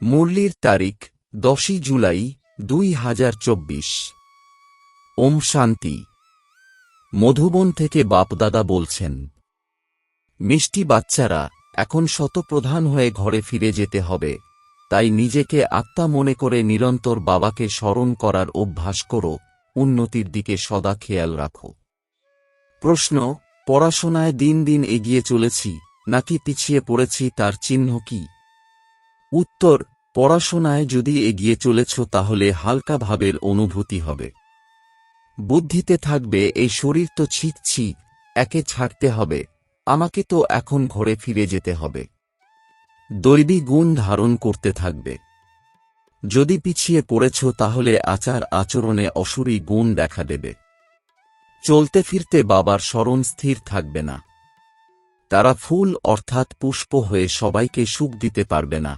মুরলির তারিখ 10ই জুলাই 2024। ওম শান্তি। মধুবন থেকে বাপদাদা বলছেন, মিষ্টি বাচ্চারা, এখন শতপ্রধান হয়ে ঘরে ফিরে যেতে হবে, তাই নিজেকে আত্মা মনে করে নিরন্তর বাবাকে স্মরণ করার অভ্যাস করো, উন্নতির দিকে সদা খেয়াল রাখো। প্রশ্ন: পড়াশোনায় দিন দিন এগিয়ে চলেছি নাকি পিছিয়ে পড়েছি, তার চিহ্ন কি? উত্তর: পড়াশোনায় যদি এগিয়ে চলেছ তাহলে হালকা ভাবের অনুভূতি হবে। বুদ্ধিতে থাকবে এই শরীর তো ছি, একে ছাড়তে হবে, আমাকে তো এখন ঘরে ফিরে যেতে হবে। দৈবী গুণ ধারণ করতে থাকবে। যদি পিছিয়ে পড়েছ তাহলে আচার আচরণে অসুরী গুণ দেখা দেবে। চলতে ফিরতে বাবার স্মরণ স্থির থাকবে না। তারা ফুল অর্থাৎ পুষ্প হয়ে সবাইকে সুখ দিতে পারবে না।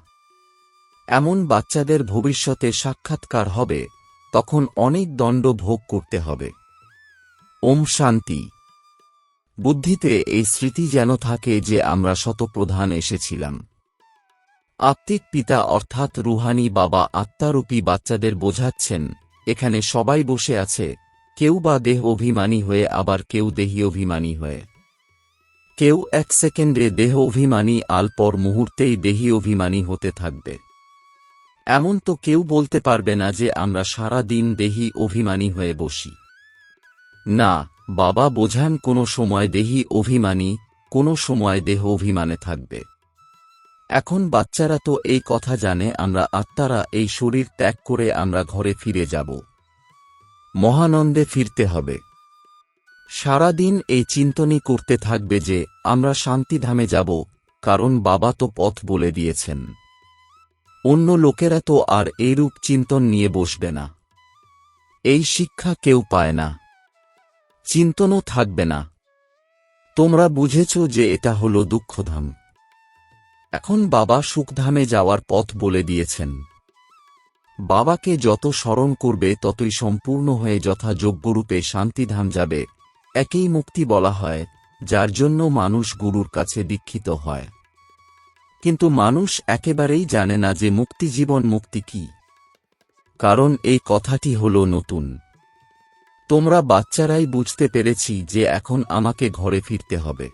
এমন বাচ্চাদের ভবিষ্যতে সাক্ষাৎকার হবে, তখন অনেক দণ্ড ভোগ করতে হবে। ওম শান্তি। বুদ্ধিতে এই স্মৃতি যেন থাকে যে আমরা শতপ্রধান এসেছিলাম। আত্মিক পিতা অর্থাৎ রুহানি বাবা আত্মারূপী বাচ্চাদের বোঝাচ্ছেন, এখানে সবাই বসে আছে, কেউ বা দেহ অভিমানী হয়ে, আবার কেউ দেহী অভিমানী হয়ে। কেউ এক সেকেন্ডে দেহ অভিমানী, পর মুহূর্তেই দেহী অভিমানী হতে থাকবে। এমন তো কেউ বলতে পারবে না যে আমরা সারা দিন দেহী অভিমানী হয়ে বসি। না, বাবা বোঝান কোনো সময় দেহী অভিমানী, কোনো সময় দেহ অভিমানে থাকবে। এখন বাচ্চারা তো এই কথা জানে, আমরা আত্মারা এই শরীর ত্যাগ করে আমরা ঘরে ফিরে যাব, মহানন্দে ফিরতে হবে। সারা দিন এই চিন্তনই করতে থাকবে যে আমরা শান্তিধামে যাব, কারণ বাবা তো পথ বলে দিয়েছেন। অন্য লোকেরা তো আর এইরূপ চিন্তন নিয়ে বসবে না। এই শিক্ষা কেউ পায় না, চিন্তনও থাকবে না। তোমরা বুঝেছ যে এটা হলো দুঃখধাম। এখন বাবা সুখধামে যাওয়ার পথ বলে দিয়েছেন। বাবাকে যত স্মরণ করবে ততই সম্পূর্ণ হয়ে যথাযোগ্যরূপে শান্তিধাম যাবে। একেই মুক্তি বলা হয়, যার জন্য মানুষ গুরুর কাছে দীক্ষিত হয়। কিন্তু মানুষ একেবারেই জানে না যে মুক্তি, জীবন মুক্তি কি, কারণ এই কথাটি হলো নতুন। তোমরা বাচ্চারাই বুঝতে পেরেছি যে এখন আমাকে ঘরে ফিরতে হবে।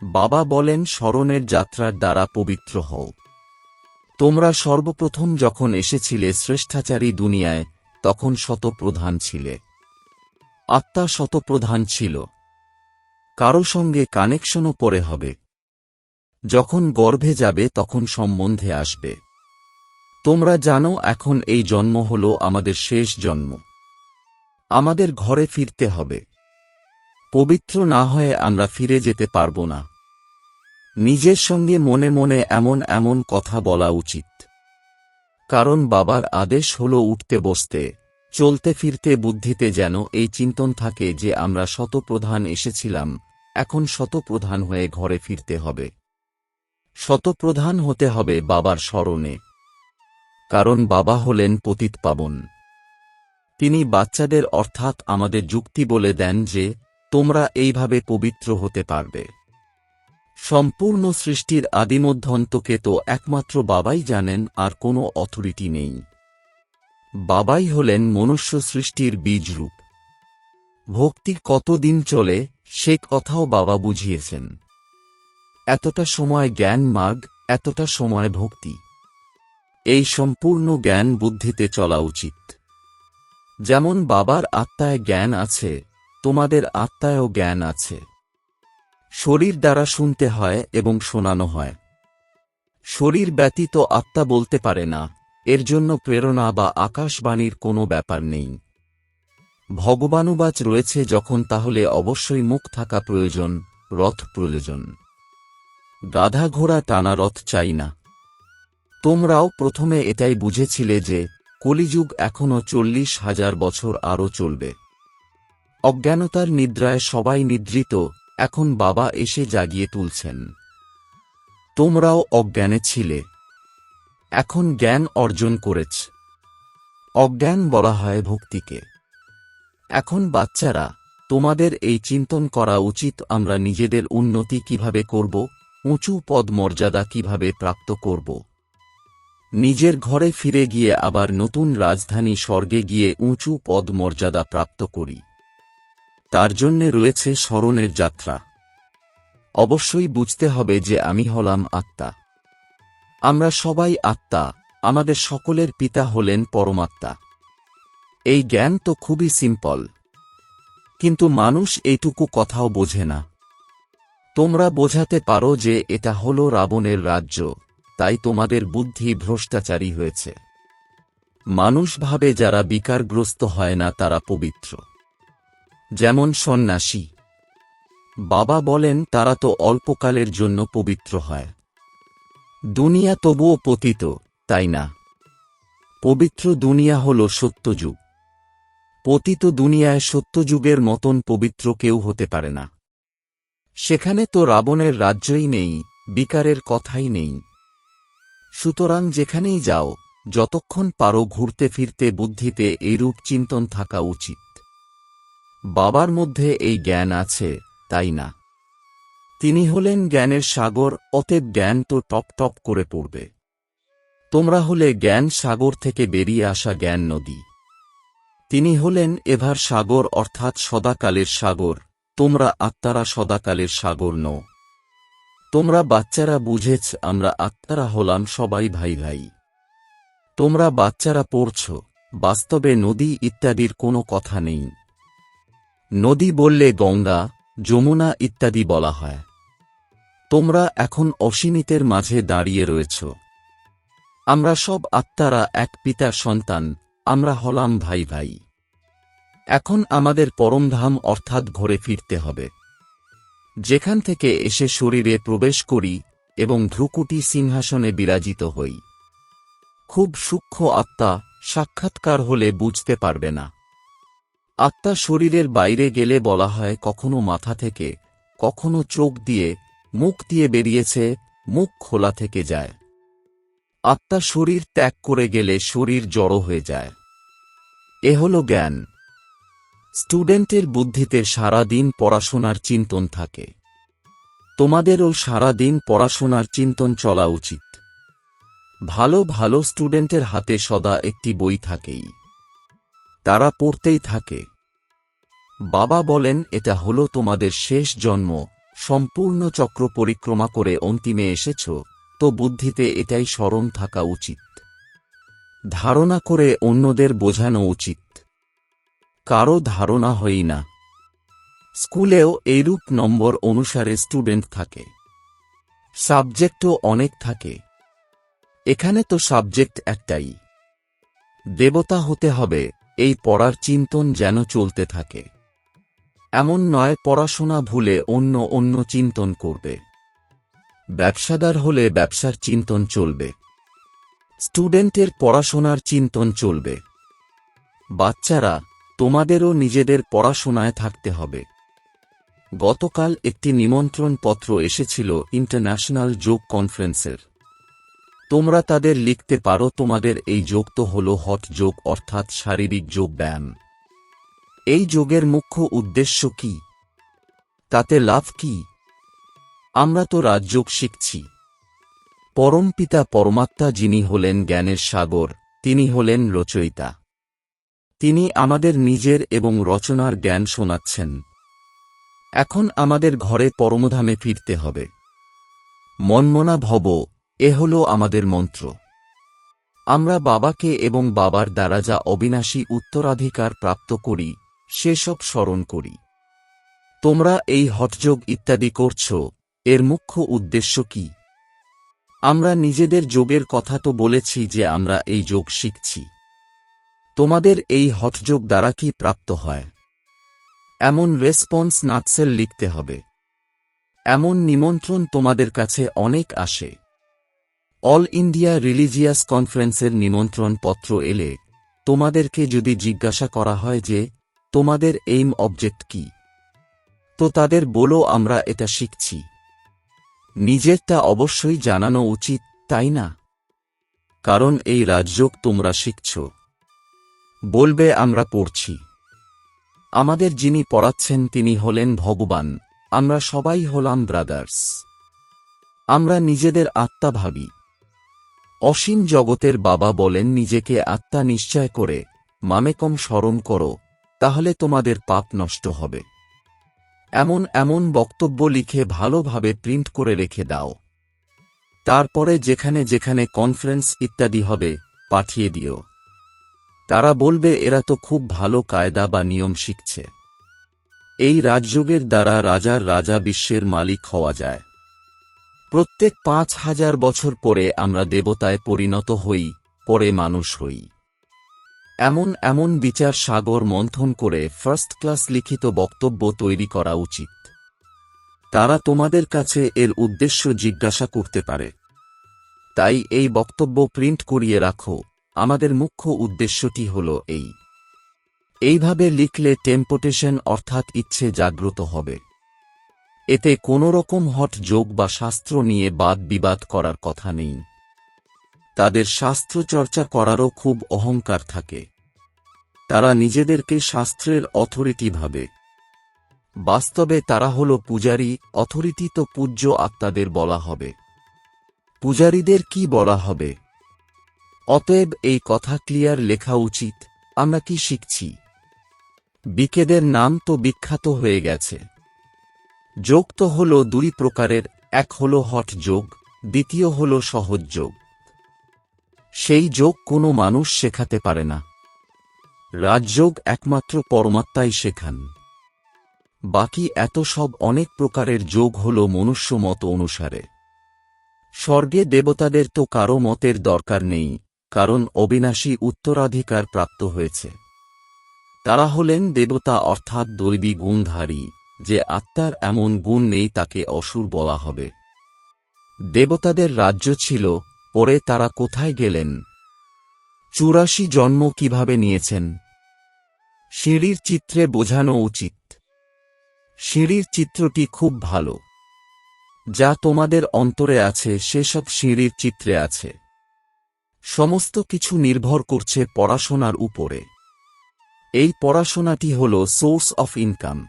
বাবা বলেন, স্মরণের যাত্রার দ্বারা পবিত্র হও। তোমরা সর্বপ্রথম যখন এসেছিলে শ্রেষ্ঠাচারী দুনিয়ায়, তখন শতপ্রধান ছিলে। আত্মা শতপ্রধান ছিল। কারো সঙ্গে কানেকশনও পরে হবে। যখন গর্ভে যাবে তখন সম্বন্ধে আসবে। তোমরা জানো এখন এই জন্ম হল আমাদের শেষ জন্ম। আমাদের ঘরে ফিরতে হবে। পবিত্র না হয়ে আমরা ফিরে যেতে পারব না। নিজের সঙ্গে মনে মনে এমন এমন কথা বলা উচিত, কারণ বাবার আদেশ হল উঠতে বসতে, চলতে ফিরতে। বুদ্ধিতে যেন এই চিন্তন থাকে যে আমরা শতপ্রধান এসেছিলাম, এখন শতপ্রধান হয়ে ঘরে ফিরতে হবে। শতপ্রধান হতে হবে বাবার স্মরণে, কারণ বাবা হলেন পতিতপাবন। তিনি বাচ্চাদের অর্থাৎ আমাদের যুক্তি বলে দেন যে তোমরা এইভাবে পবিত্র হতে পারবে। সম্পূর্ণ সৃষ্টির আদিমধ্যন্তকে তো একমাত্র বাবাই জানেন, আর কোনো অথরিটি নেই। বাবাই হলেন মনুষ্য সৃষ্টির বীজরূপ। ভক্তি কতদিন চলে সে কথাও বাবা বুঝিয়েছেন। এতটা সময় জ্ঞান মার্গ, এতটা সময় ভক্তি। এই সম্পূর্ণ জ্ঞান বুদ্ধিতে চলা উচিত। যেমন বাবার আত্মায় জ্ঞান আছে, তোমাদের আত্মায়ও জ্ঞান আছে। শরীর দ্বারা শুনতে হয় এবং শোনানো হয়। শরীর ব্যতীত আত্মা বলতে পারে না, এর জন্য প্রেরণা বা আকাশবাণীর কোনো ব্যাপার নেই। ভগবানুবাচ রয়েছে যখন, তাহলে অবশ্যই মুখ থাকা প্রয়োজন, রথ প্রয়োজন। গাধা ঘোড়া টানা রথ চাই না। তোমরাও প্রথমে এটাই বুঝেছিলে যে কলিযুগ এখনো 40,000 বছর আরও চলবে। অজ্ঞানতার নিদ্রায় সবাই নিদ্রিত, এখন বাবা এসে জাগিয়ে তুলছেন। তোমরাও অজ্ঞানে ছিলে, এখন জ্ঞান অর্জন করেছ। অজ্ঞান বলা হয় ভক্তিকে। এখন বাচ্চারা, তোমাদের এই চিন্তন করা উচিত, আমরা নিজেদের উন্নতি কিভাবে করব, উঁচু পদ মর্যাদা কিভাবে প্রাপ্ত করব। নিজের ঘরে ফিরে গিয়ে আবার নতুন রাজধানী স্বর্গে গিয়ে উঁচু পদ মর্যাদা প্রাপ্ত করি। তার জন্যে রয়েছে স্মরণের যাত্রা। অবশ্যই বুঝতে হবে যে আমি হলাম আত্মা। আমরা সবাই আত্মা, আমাদের সকলের পিতা হলেন পরমাত্মা। এই জ্ঞান তো খুবই সিম্পল, কিন্তু মানুষ এইটুকু কথাও বোঝে না। তোমরা বোঝাতে পারো যে এটা হলো রাবণের রাজ্য, তাই তোমাদের বুদ্ধি ভ্রষ্টাচারী হয়েছে। মানুষ ভাবে যারা বিকারগ্রস্ত হয় না তারা পবিত্র, যেমন সন্ন্যাসী। বাবা বলেন তারা তো অল্পকালের জন্য পবিত্র হয়। দুনিয়া তবুও পতিত, তাই না? পবিত্র দুনিয়া হল সত্যযুগ। পতিত দুনিয়ায় সত্যযুগের মতন পবিত্র কেউ হতে পারে না। সেখানে তো রাবণের রাজ্যই নেই, বিকারের কথাই নেই। সুতরাং যেখানেই যাও, যতক্ষণ পারো ঘুরতে ফিরতে বুদ্ধিতে এইরূপ চিন্তন থাকা উচিত। বাবার মধ্যে এই জ্ঞান আছে, তাই না? তিনি হলেন জ্ঞানের সাগর, অতএব জ্ঞান তো টপ টপ করে পড়বে। তোমরা হলে জ্ঞান সাগর থেকে বেরিয়ে আসা জ্ঞান নদী। তিনি হলেন এভার সাগর, অর্থাৎ সদাকালের সাগর। তোমরা আত্মারা সদাকালের সাগর নও। তোমরা বাচ্চারা বুঝেছ, আমরা আত্মারা হলাম সবাই ভাই ভাই। তোমরা বাচ্চারা পড়ছ, বাস্তবে নদী ইত্যাদির কোনো কথা নেই। নদী বললে গঙ্গা, যমুনা ইত্যাদি বলা হয়। তোমরা এখন অসীমিতের মাঝে দাঁড়িয়ে রয়েছ। আমরা সব আত্মারা এক পিতার সন্তান, আমরা হলাম ভাই ভাই। এখন আমাদের পরমধাম অর্থাৎ ঘরে ফিরতে হবে, যেখান থেকে এসে শরীরে প্রবেশ করি এবং ভ্রুকুটি সিংহাসনে বিরাজিত হই। খুব সূক্ষ্ম আত্মা, সাক্ষাৎকার হলে বুঝতে পারবে না। আত্মা শরীরের বাইরে গেলে বলা হয় কখনো মাথা থেকে, কখনো চোখ দিয়ে, মুখ দিয়ে বেরিয়েছে, মুখ খোলা থেকে যায়। আত্মা শরীর ত্যাগ করে গেলে শরীর জড়ো হয়ে যায়। এ হল জ্ঞান। স্টুডেন্টের বুদ্ধিতে সারা দিন পড়াশোনার চিন্তন থাকে। তোমাদেরও সারা দিন পড়াশোনার চিন্তন চলা উচিত। ভালো ভালো স্টুডেন্টের হাতে সদা একটি বই থাকেই, তারা পড়তেই থাকে। বাবা বলেন এটা হলো তোমাদের শেষ জন্ম, সম্পূর্ণ চক্র পরিক্রমা করে অন্তিমে এসেছ, তো বুদ্ধিতে এটাই স্মরণ থাকা উচিত। ধারণা করে অন্যদের বোঝানো উচিত, কারো ধারণা হই না। স্কুলেও এইরূপ নম্বর অনুসারে স্টুডেন্ট থাকে, সাবজেক্টও অনেক থাকে। এখানে তো সাবজেক্ট একটাই, দেবতা হতে হবে, এই পড়ার চিন্তন যেন চলতে থাকে। এমন নয় পড়াশোনা ভুলে অন্য অন্য চিন্তন করবে। ব্যবসাদার হলে ব্যবসার চিন্তন চলবে, স্টুডেন্টের পড়াশোনার চিন্তন চলবে। বাচ্চারা, তোমাদেরও নিজেদের পড়াশোনায় থাকতে হবে। গতকাল একটি নিমন্ত্রণ পত্র এসেছিল ইন্টারন্যাশনাল যোগ কনফারেন্সের। তোমরা তাদের লিখতে পারো তোমাদের এই যোগ তো হল হট যোগ, অর্থাৎ শারীরিক যোগ ব্যায়াম। এই যোগের মুখ্য উদ্দেশ্য কি? তাতে লাভ কি? আমরা তো রাজযোগ শিখছি। পরমপিতা পরমাত্মা যিনি হলেন জ্ঞানের সাগর, তিনি হলেন রচয়িতা। তিনি আমাদের নিজের এবং রচনার জ্ঞান শোনাচ্ছেন। এখন আমাদের ঘরে পরমধামে ফিরতে হবে। মন্মনা ভব, এ হল আমাদের মন্ত্র। আমরা বাবাকে এবং বাবার দ্বারা যা অবিনাশী উত্তরাধিকার প্রাপ্ত করি, সেসব স্মরণ করি। তোমরা এই হঠযোগ ইত্যাদি করছ, এর মুখ্য উদ্দেশ্য কি? আমরা নিজেদের যোগের কথা তো বলেছি যে আমরা এই যোগ শিখছি। তোমাদের এই হঠযোগ দ্বারা কি প্রাপ্ত হয়? এমন রেসপন্স নাটসেল লিখতে হবে। এমন নিমন্ত্রণ তোমাদের কাছে অনেক আসে। অল ইন্ডিয়া রিলিজিয়াস কনফারেন্সের নিমন্ত্রণ পত্র এলে তোমাদেরকে যদি জিজ্ঞাসা করা হয় যে তোমাদের এইম অবজেক্ট কি, তো তাদের বলো আমরা এটা শিখছি। নিজেরটা অবশ্যই জানানো উচিত, তাই না? কারণ এই রাজযোগ তোমরা শিখছ। বলবে আমরা পড়ছি। আমাদের যিনি পড়াচ্ছেন তিনি হলেন ভগবান, আমরা সবাই হলাম ব্রাদার্স। আমরা নিজেদের আত্মা ভাবি। অসীম জগতের বাবা বলেন, নিজেকে আত্মা নিশ্চয় করে মামেকম স্মরণ করো, তাহলে তোমাদের পাপ নষ্ট হবে। এমন এমন বক্তব্য লিখে ভালোভাবে প্রিন্ট করে রেখে দাও। তারপরে যেখানে যেখানে কনফারেন্স ইত্যাদি হবে পাঠিয়ে দিও। তারা বলবে এরা তো খুব ভালো কায়দা বা নিয়ম শিখছে। এই রাজযোগের দ্বারা রাজার রাজা বিশ্বের মালিক হওয়া যায়। প্রত্যেক ৫,০০০ বছর পরে আমরা দেবতায় পরিণত হই, পরে মানুষ হই। এমন এমন বিচার সাগর মন্থন করে ফার্স্ট ক্লাস লিখিত বক্তব্য তৈরি করা উচিত। তারা তোমাদের কাছে এর উদ্দেশ্য জিজ্ঞাসা করতে পারে। তাই এই বক্তব্য প্রিন্ট করিয়ে রাখো। আমাদের মুখ্য উদ্দেশ্যটি হল এইভাবে লিখলে টেম্পটেশন অর্থাৎ ইচ্ছে জাগ্রত হবে। এতে কোনো রকম হঠ যোগ বা শাস্ত্র নিয়ে বাদ বিবাদ করার কথা নেই। তাদের শাস্ত্র চর্চা করারও খুব অহংকার থাকে। তারা নিজেদেরকে শাস্ত্রের অথরিটি ভাবে। বাস্তবে তারা হল পূজারী। অথরিটি তো পূজ্য আত্মাদের বলা হবে। পূজারীদের কি বলা হবে? অতএব এই কথা ক্লিয়ার লেখা উচিত। আমরা কি শিখছি? বিকেদের নাম তো বিখ্যাত হয়ে গেছে। যোগ তো হল দুই প্রকারের, এক হল হঠ যোগ, দ্বিতীয় হল সহজ যোগ। সেই যোগ কোনো মানুষ শেখাতে পারে না। রাজযোগ একমাত্র পরমাত্মাই শেখান। বাকি এত সব অনেক প্রকারের যোগ হল মনুষ্য মত অনুসারে। স্বর্গে দেবতাদের তো কারো মতের দরকার নেই, কারণ অবিনাশী উত্তরাধিকার প্রাপ্ত হয়েছে। তারা হলেন দেবতা অর্থাৎ দৈবী গুণধারী। যে আত্মার এমন গুণ নেই তাকে অসুর বলা হবে। দেবতাদের রাজ্য ছিল, পরে তারা কোথায় গেলেন? ৮৪ জন্ম কিভাবে নিয়েছেন? সিঁড়ির চিত্রে বোঝানো উচিত। সিঁড়ির চিত্রটি খুব ভালো। যা তোমাদের অন্তরে আছে সেসব সিঁড়ির চিত্রে আছে। সমস্ত কিছু নির্ভর করছে পড়াশোনার উপরে। এই পড়াশোনাটি হল সোর্স অফ ইনকাম।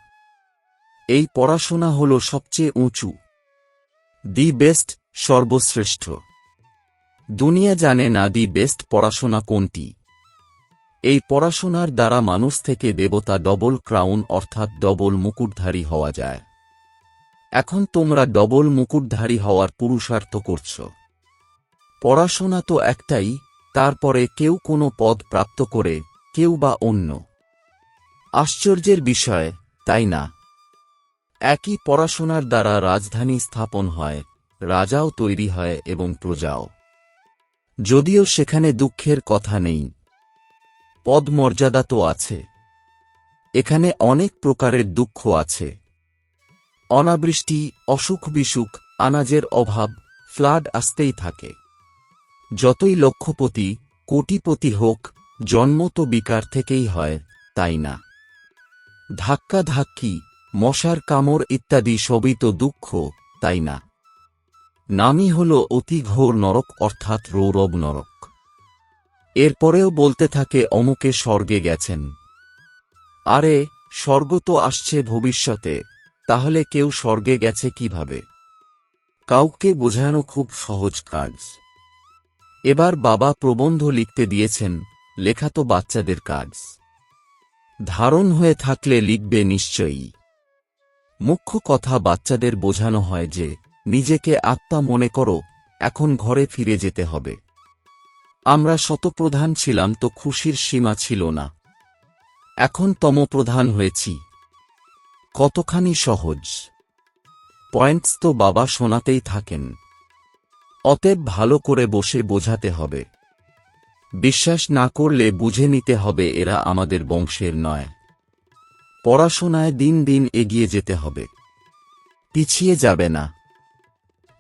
এই পড়াশোনা হল সবচেয়ে উঁচু, দি বেস্ট, সর্বশ্রেষ্ঠ। দুনিয়া জানে না দি বেস্ট পড়াশোনা কোনটি। এই পড়াশোনার দ্বারা মানুষ থেকে দেবতা ডবল ক্রাউন অর্থাৎ ডবল মুকুটধারী হওয়া যায়। এখন তোমরা ডবল মুকুটধারী হওয়ার পুরুষার্থ করছ। পড়াশোনা তো একটাই, তারপরে কেউ কোনো পদ প্রাপ্ত করে, কেউ বা অন্য। আশ্চর্যের বিষয়, তাই না? একই পড়াশোনার দ্বারা রাজধানী স্থাপন হয়, রাজাও তৈরি হয় এবং প্রজাও। যদিও সেখানে দুঃখের কথা নেই। পদ মর্যাদা তো আছে। এখানে অনেক প্রকারের দুঃখ আছে। অনাবৃষ্টি, অসুখ বিসুখ, আনাজের অভাব, ফ্লাড আসতেই থাকে। যতই লক্ষপতি, কোটিপতি হোক, জন্ম তো বিকার থেকেই হয়, তাই না? ধাক্কা ধাক্কি, মশার কামড় ইত্যাদি সবই তো দুঃখ, তাই না? নামই হল অতি ঘোর নরক অর্থাৎ রৌরব নরক। এরপরেও বলতে থাকে অমুকে স্বর্গে গেছেন। আরে, স্বর্গ তো আসছে ভবিষ্যতে, তাহলে কেউ স্বর্গে গেছে কিভাবে? কাউকে বোঝানো খুব সহজ কাজ। এবার বাবা প্রবন্ধ লিখতে দিয়েছেন, লেখা তো বাচ্চাদের কাজ। ধারণ হয়ে থাকলে লিখবে নিশ্চয়ই। মুখ্য কথা বাচ্চাদের বোঝানো হয় যে, নিজেকে আত্মা মনে করো, এখন ঘরে ফিরে যেতে হবে। আমরা শতপ্রধান ছিলাম তো খুশির সীমা ছিল না। এখন তমপ্রধান হয়েছি। কতখানি সহজ। পয়েন্টস তো বাবা শোনাতেই থাকেন। অতএব ভালো করে বসে বোঝাতে হবে। বিশ্বাস না করলে বুঝে নিতে হবে এরা আমাদের বংশের নয়। পড়াশোনায় দিন দিন এগিয়ে যেতে হবে। পিছিয়ে যাবে না।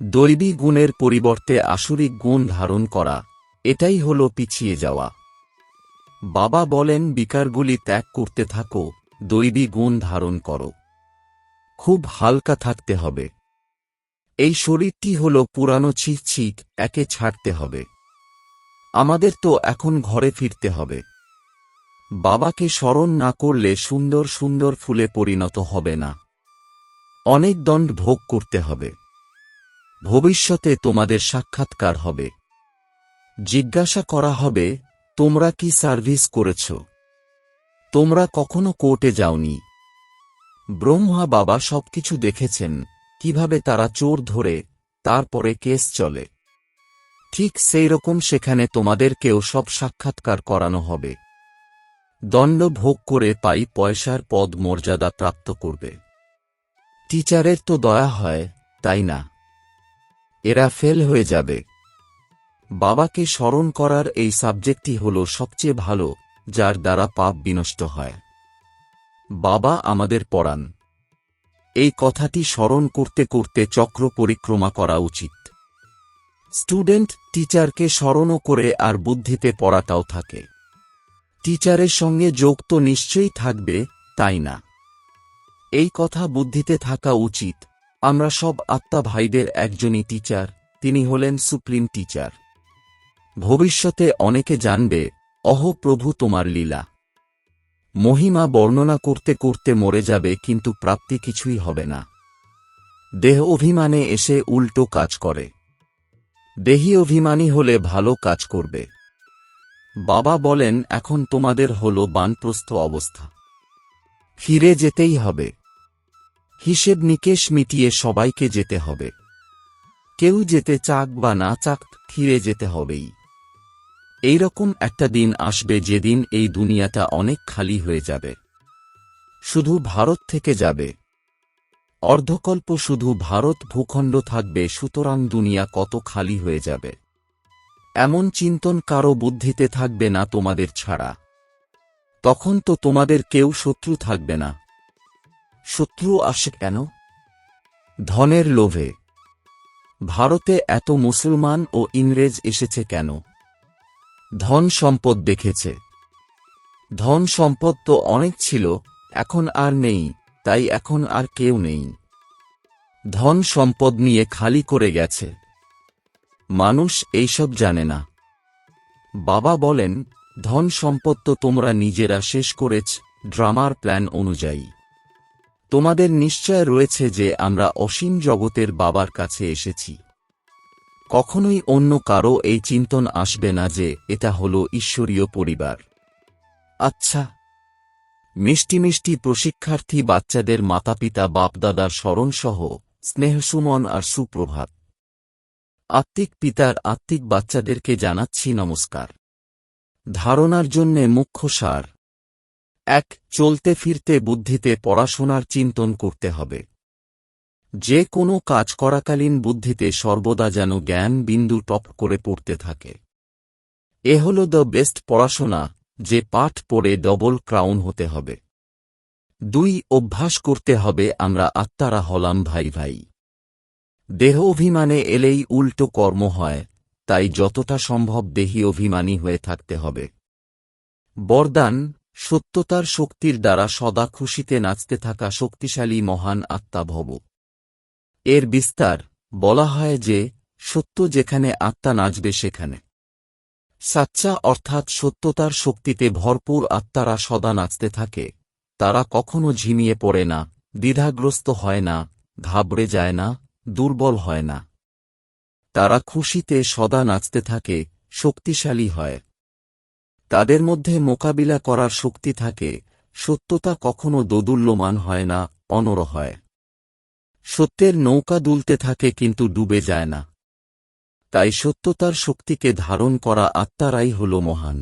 দৈবী গুণের পরিবর্তে আসুরিক গুণ ধারণ করা, এটাই হল পিছিয়ে যাওয়া। বাবা বলেন বিকারগুলি ত্যাগ করতে থাকো, দৈবী গুণ ধারণ করো। খুব হালকা থাকতে হবে। এই শরীরটি হল পুরানো ছিট, একে ছাড়তে হবে। আমাদের তো এখন ঘরে ফিরতে হবে। বাবাকে স্মরণ না করলে সুন্দর সুন্দর ফুলে পরিণত হবে না। অনেক দণ্ড ভোগ করতে হবে। ভবিষ্যতে তোমাদের সাক্ষাৎকার হবে। জিজ্ঞাসা করা হবে, তোমরা কি সার্ভিস করেছ? তোমরা কখনো কোর্টে যাওনি? ব্রহ্মা বাবা সবকিছু দেখেছেন, কিভাবে তারা চোর ধরে, তারপরে কেস চলে। ঠিক সেইরকম সেখানে তোমাদেরকেও সব সাক্ষাৎকার করানো হবে। দণ্ড ভোগ করে পাই পয়সার পদ মর্যাদা প্রাপ্ত করবে। টিচারের তো দয়া হয়, তাই না? এরা ফেল হয়ে যাবে। বাবাকে স্মরণ করার এই সাবজেক্টই হল সবচেয়ে ভালো, যার দ্বারা পাপ বিনষ্ট হয়। বাবা আমাদের পড়ান। এই কথাটি স্মরণ করতে করতে চক্র পরিক্রমা করা উচিত। স্টুডেন্ট টিচারকে স্মরণও করে আর বুদ্ধিতে পড়াটাও থাকে। টিচারের সঙ্গে যোগ তো নিশ্চয়ই থাকবে, তাই না? এই কথা বুদ্ধিতে থাকা উচিত। আমরা সব আত্মা ভাইদের একজনই টিচার, তিনি হলেন সুপ্রিম টিচার। ভবিষ্যতে অনেকে জানবে, অহ প্রভু তোমার লীলা মহিমা বর্ণনা করতে করতে মরে যাবে, কিন্তু প্রাপ্তি কিছুই হবে না। দেহ অভিমানে এসে উল্টো কাজ করে। দেহী অভিমানী হলে ভালো কাজ করবে। বাবা বলেন, এখন তোমাদের হল বানপ্রস্থ অবস্থা। ফিরে যেতেই হবে। হিসেব নিকেশ মিটিয়ে সবাইকে যেতে হবে। কেউ যেতে চাক বা না চাক, ফিরে যেতে হবেই। এইরকম একটা দিন আসবে যেদিন এই দুনিয়াটা অনেক খালি হয়ে যাবে। শুধু ভারত থেকে যাবে। অর্ধকল্প শুধু ভারত ভূখণ্ড থাকবে, সুতরাং দুনিয়া কত খালি হয়ে যাবে। এমন চিন্তন কারো বুদ্ধিতে থাকবে না তোমাদের ছাড়া। তখন তো তোমাদের কেউ শত্রু থাকবে না। শত্রু আসে কেন? ধনের লোভে। ভারতে এত মুসলমান ও ইংরেজ এসেছে কেন? ধন সম্পদ দেখেছে। ধন সম্পদ তো অনেক ছিল, এখন আর নেই, তাই এখন আর কেউ নেই। ধন সম্পদ নিয়ে খালি করে গেছে। মানুষ এইসব জানে না। বাবা বলেন, ধন সম্পদ তো তোমরা নিজেরা শেষ করেছ ড্রামার প্ল্যান অনুযায়ী। তোমাদের নিশ্চয় রয়েছে যে আমরা অসীম জগতের বাবার কাছে এসেছি। কখনোই অন্য কারো এই চিন্তন আসবে না যে এটা হলো ঈশ্বরীয় পরিবার। আচ্ছা, মিষ্টি মিষ্টি প্রশিক্ষার্থী বাচ্চাদের মাতাপিতা বাপদাদার স্মরণসহ স্নেহসুমন আর সুপ্রভাত। আত্মিক পিতার আত্মিক বাচ্চাদেরকে জানাচ্ছি নমস্কার। ধারণার জন্যে মুখ্য সার: ১. চলতে ফিরতে বুদ্ধিতে পড়াশোনার চিন্তন করতে হবে। যে কোনো কাজ করাকালীন বুদ্ধিতে সর্বদা যেন জ্ঞান বিন্দু টপ করে পড়তে থাকে। এ হল দ্য বেস্ট পড়াশোনা, যে পাঠ পড়ে ডবল ক্রাউন হতে হবে। ২. অভ্যাস করতে হবে আমরা আত্মারা হলাম ভাই ভাই। দেহ অভিমানে এলেই উল্টো কর্ম হয়, তাই যতটা সম্ভব দেহী অভিমানী হয়ে থাকতে হবে। বরদান: সত্যতার শক্তির দ্বারা সদা খুশিতে নাচতে থাকা শক্তিশালী মহান আত্মা ভব। এর বিস্তার: বলা হয় যে, সত্য যেখানে আত্মা নাচবে সেখানে। সাচ্চা অর্থাৎ সত্যতার শক্তিতে ভরপুর আত্মারা সদা নাচতে থাকে। তারা কখনো ঝিমিয়ে পড়ে না, দ্বিধাগ্রস্ত হয় না, ঘাবড়ে যায় না, দুর্বল হয় না। তারা খুশিতে সদা নাচতে থাকে, শক্তিশালী হয়। তাদের মধ্যে মোকাবিলা করার শক্তি থাকে। সত্যতা কখনো দোদুল্যমান হয় না, অনড় হয়। সত্যের নৌকা দুলতে থাকে কিন্তু ডুবে যায় না। তাই সত্যতার শক্তিকে ধারণ করা আত্মারাই হল মহান।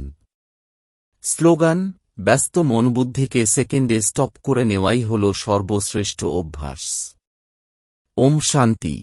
স্লোগান: ব্যস্ত মনবুদ্ধিকে সেকেন্ডে স্টপ করে নেওয়াই হল সর্বশ্রেষ্ঠ অভ্যাস। ওম শান্তি।